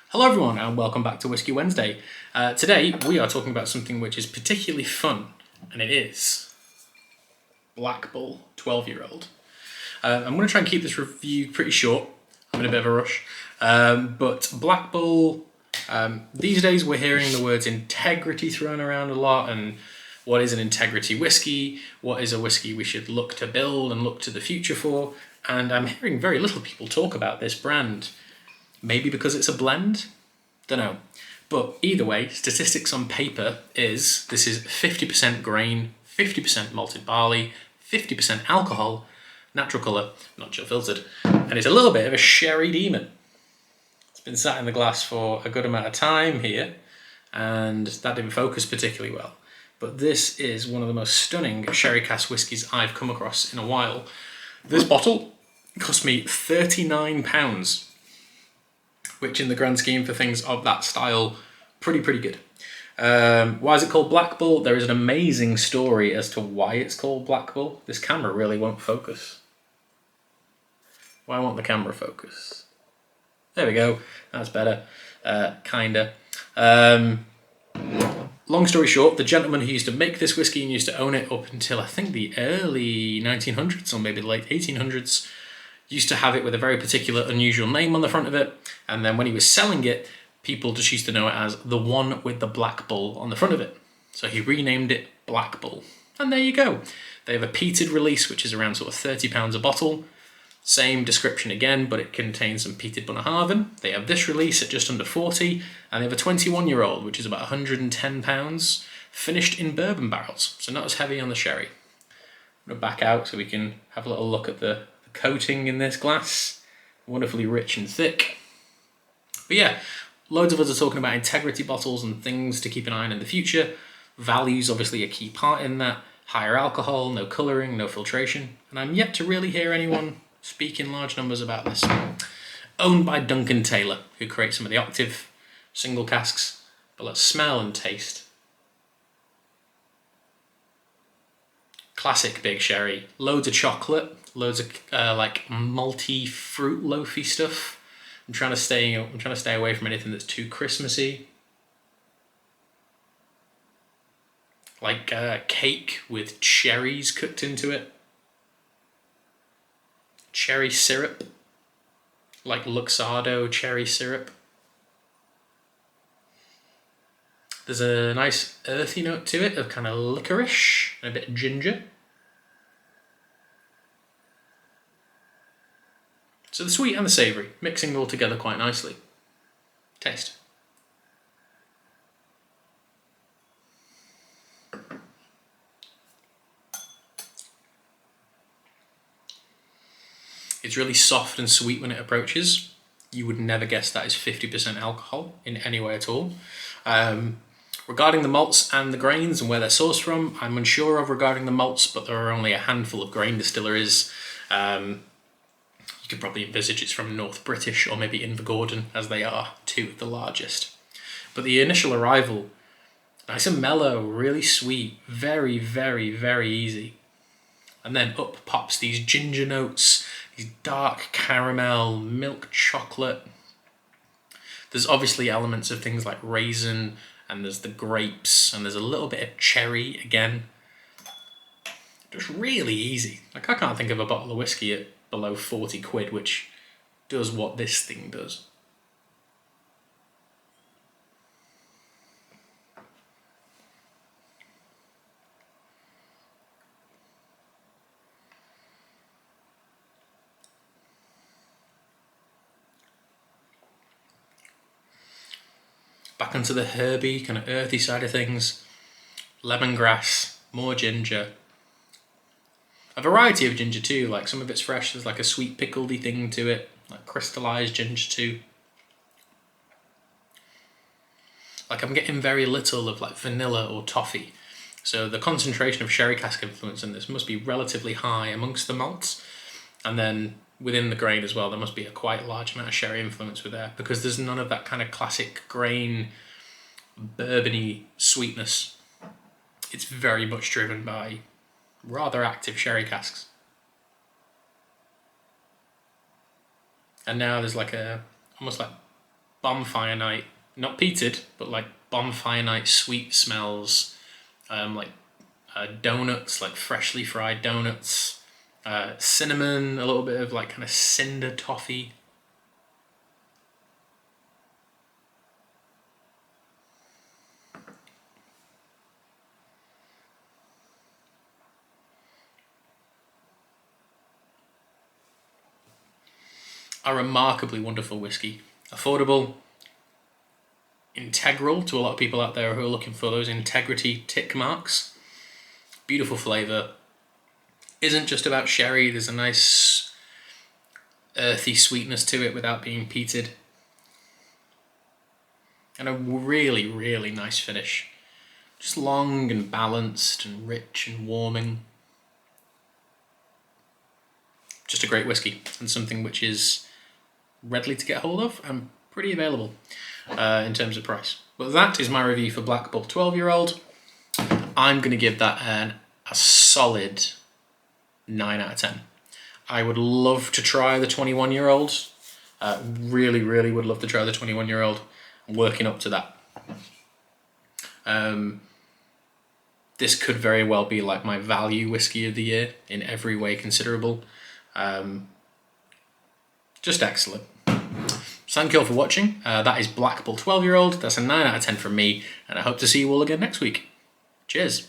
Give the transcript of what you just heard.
Hello everyone and welcome back to Whisky Wednesday. Today we are talking about something which is particularly fun, and it is Black Bull 12-year-old. I'm going to try and keep this review pretty short. I'm in a bit of a rush. But Black Bull, these days we're hearing the words integrity thrown around a lot, and what is an integrity whiskey, what is a whiskey we should look to build and look to the future for, and I'm hearing very little people talk about this brand. Maybe because it's a blend? Don't know. But either way, statistics on paper is this is 50% grain, 50% malted barley, 50% alcohol, natural colour, not chill filtered, and it's a little bit of a sherry demon. It's been sat in the glass for a good amount of time here, and that didn't focus particularly well. But this is one of the most stunning sherry cask whiskies I've come across in a while. This bottle cost me £39. Which in the grand scheme for things of that style, pretty good. Why is it called Black Bull? There is an amazing story as to why it's called Black Bull. This camera really won't focus. Why won't the camera focus? There we go, that's better, kinda. Long story short, the gentleman who used to make this whiskey and used to own it up until I think the early 1900s or maybe the late 1800s, used to have it with a very particular unusual name on the front of it, and then when he was selling it, people just used to know it as the one with the black bull on the front of it. So he renamed it Black Bull. And there you go. They have a peated release, which is around sort of £30 a bottle. Same description again, but it contains some peated Bunnahabhain. They have this release at just under 40, and they have a 21-year-old, which is about £110, finished in bourbon barrels, so not as heavy on the sherry. I'm going to back out so we can have a little look at the coating in this glass. Wonderfully rich and thick. But yeah, loads of us are talking about integrity bottles and things to keep an eye on in the future. Value's obviously a key part in that. Higher alcohol, no colouring, no filtration. And I'm yet to really hear anyone speak in large numbers about this. Owned by Duncan Taylor, who creates some of the Octave single casks. But let's smell and taste. Classic big sherry. Loads of chocolate. Loads of like malty fruit loafy stuff. I'm trying to stay away from anything that's too Christmassy. Like cake with cherries cooked into it. Cherry syrup. Like Luxardo cherry syrup. There's a nice earthy note to it of kind of licorice and a bit of ginger. So the sweet and the savoury, mixing all together quite nicely. Taste. It's really soft and sweet when it approaches. You would never guess that is 50% alcohol in any way at all. Regarding the malts and the grains and where they're sourced from, I'm unsure of regarding the malts, but there are only a handful of grain distilleries. You could probably envisage it's from North British or maybe Invergordon, as they are two of the largest. But the initial arrival, nice and mellow, really sweet, very easy. And then up pops these ginger notes, these dark caramel, milk chocolate. There's obviously elements of things like raisin, and there's the grapes, and there's a little bit of cherry again. Just really easy. Like, I can't think of a bottle of whiskey at below 40 quid, which does what this thing does. Back onto the herby, kind of earthy side of things. Lemongrass, more ginger. A variety of ginger too, like some of it's fresh, there's like a sweet pickledy thing to it, like crystallised ginger too. Like I'm getting very little of like vanilla or toffee. So the concentration of sherry cask influence in this must be relatively high amongst the malts. And then within the grain as well, there must be a quite large amount of sherry influence with there, because there's none of that kind of classic grain bourbony sweetness. It's very much driven by rather active sherry casks. And now there's like a almost like bonfire night, not peated, but like bonfire night sweet smells, like donuts, like freshly fried donuts, cinnamon, a little bit of like kind of cinder toffee. A remarkably wonderful whiskey. Affordable, integral to a lot of people out there who are looking for those integrity tick marks. Beautiful flavour. Isn't just about sherry, there's a nice earthy sweetness to it without being peated. And a really, really nice finish. Just long and balanced and rich and warming. Just a great whiskey, and something which is readily to get hold of and pretty available in terms of price. But that is my review for Black Bull 12-year-old. I'm going to give that a solid 9 out of 10. I would love to try the 21-year-old. Really, really would love to try the 21-year-old. I'm working up to that. This could very well be like my value whiskey of the year in every way considerable. Just excellent. Thank you all for watching. That is Black Bull 12-year-old. That's a 9 out of 10 from me, and I hope to see you all again next week. Cheers.